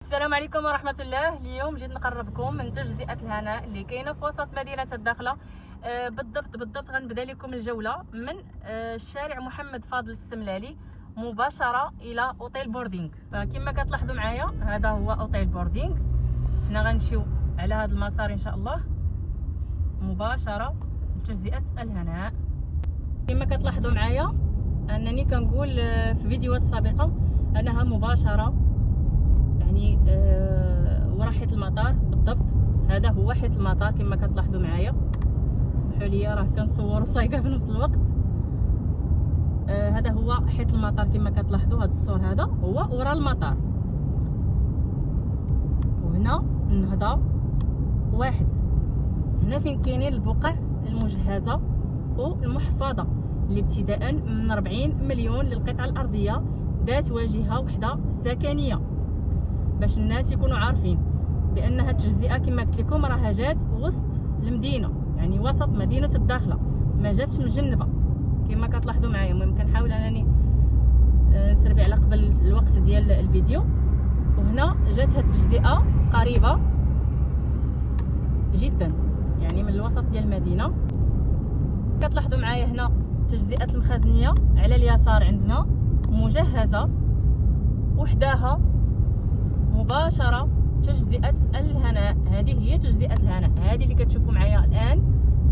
السلام عليكم ورحمة الله. اليوم جيت نقربكم من تجزئة الهناء اللي كاينة في وسط مدينة الداخلة. بالضبط غنبدا لكم الجولة من الشارع محمد فاضل السملالي مباشرة إلى أوتيل بوردينغ. فكما كتلاحظوا معايا هذا هو أوتيل بوردينغ. حنا غنمشيو على هذا المسار إن شاء الله مباشرة لتجزئة الهناء. كما كتلاحظوا معايا أنني كنقول في فيديوهات سابقة أنها مباشرة يعني ورا حيط المطار. بالضبط هذا هو حيط المطار كما كتلاحظوا معايا. سمحوا لي راه كنصور وصايقه في نفس الوقت. هذا هو حيط المطار كما كتلاحظوا. هذا السور هذا هو ورا المطار. وهنا النهضه واحد. هنا فين كاينين البقع المجهزه والمحفظه اللي ابتداء من 40 مليون للقطعه الارضيه ذات واجهه وحده سكنيه، باش الناس يكونوا عارفين بان هاد التجزئه كما قلت لكم راها جات وسط المدينه، يعني وسط مدينه الداخله، ما جاتش مجنبه كما كتلاحظوا معايا. المهم كنحاول انني نسربي على قبل الوقت ديال الفيديو. وهنا جات هاد التجزئه قريبه جدا يعني من الوسط ديال المدينه. كتلاحظوا معايا هنا تجزئه المخازنيه على اليسار عندنا مجهزه، وحداها مباشرة تجزئة الهناء. هذه هي تجزئة الهناء، هذه اللي كتشوفوا معايا الآن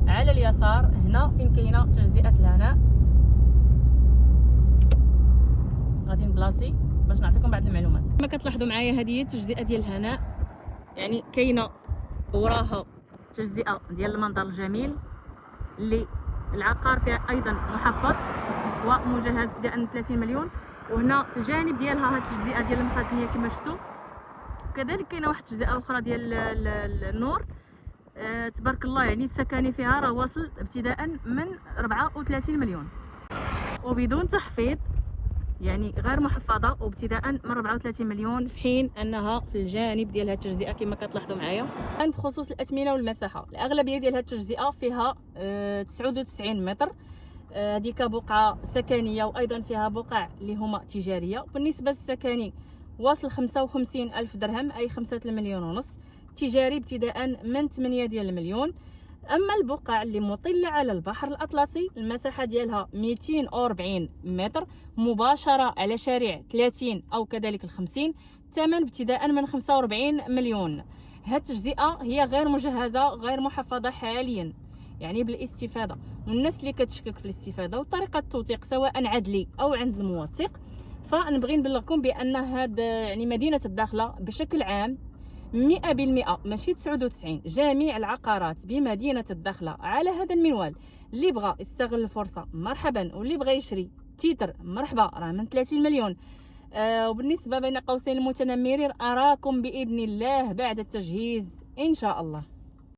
على اليسار. هنا فين كاينة تجزئة الهناء. غادي نبلاصي باش نعطيكم بعض المعلومات. كما كتلاحظوا معايا هذه هي التجزئة ديال الهناء، يعني كاينة وراها تجزئة ديال المنظر الجميل اللي العقار فيها أيضا محفظ ومجهز ابتداء من 30 مليون. وهنا في الجانب ديالها هاد التجزئة ديال المخازنية كما شفتوا. كذلك كاينه واحد التجزئه اخرى ديال النور. تبارك الله، يعني السكني فيها راه واصل ابتداء من 34 مليون وبدون تحفيظ، يعني غير محفظه، وابتداء من 34 مليون، في حين انها في الجانب ديال هذه التجزئه كما كتلاحظوا معايا. بخصوص الاثمنه والمساحه، الاغلبيه ديال هذه التجزئه فيها 99 متر. هذيك بقعه سكنيه وايضا فيها بقع اللي هما تجاريه. بالنسبه للسكني واصل 55 ألف درهم، أي 5 مليون ونص. تجاري ابتداء من 8 ديال المليون. أما البقع اللي مطلة على البحر الأطلسي المساحة ديالها 240 متر مباشرة على شارع 30 أو كذلك 50، ثمن ابتداء من 45 مليون. هاد التجزئة هي غير مجهزة غير محفظة حاليا، يعني بالاستفادة. والناس اللي كتشكك في الاستفادة وطريقة التوثيق سواء عدلي أو عند الموثق، فنبغي نبلغكم بان هاد يعني مدينه الداخله بشكل عام 100% ماشي 99، جميع العقارات بمدينه الداخله على هذا المنوال. اللي بغى يستغل الفرصه مرحبا، واللي بغى يشري تيتر مرحبا، راه من 30 مليون. وبالنسبه بين قوسين المتنمرين اراكم باذن الله بعد التجهيز ان شاء الله.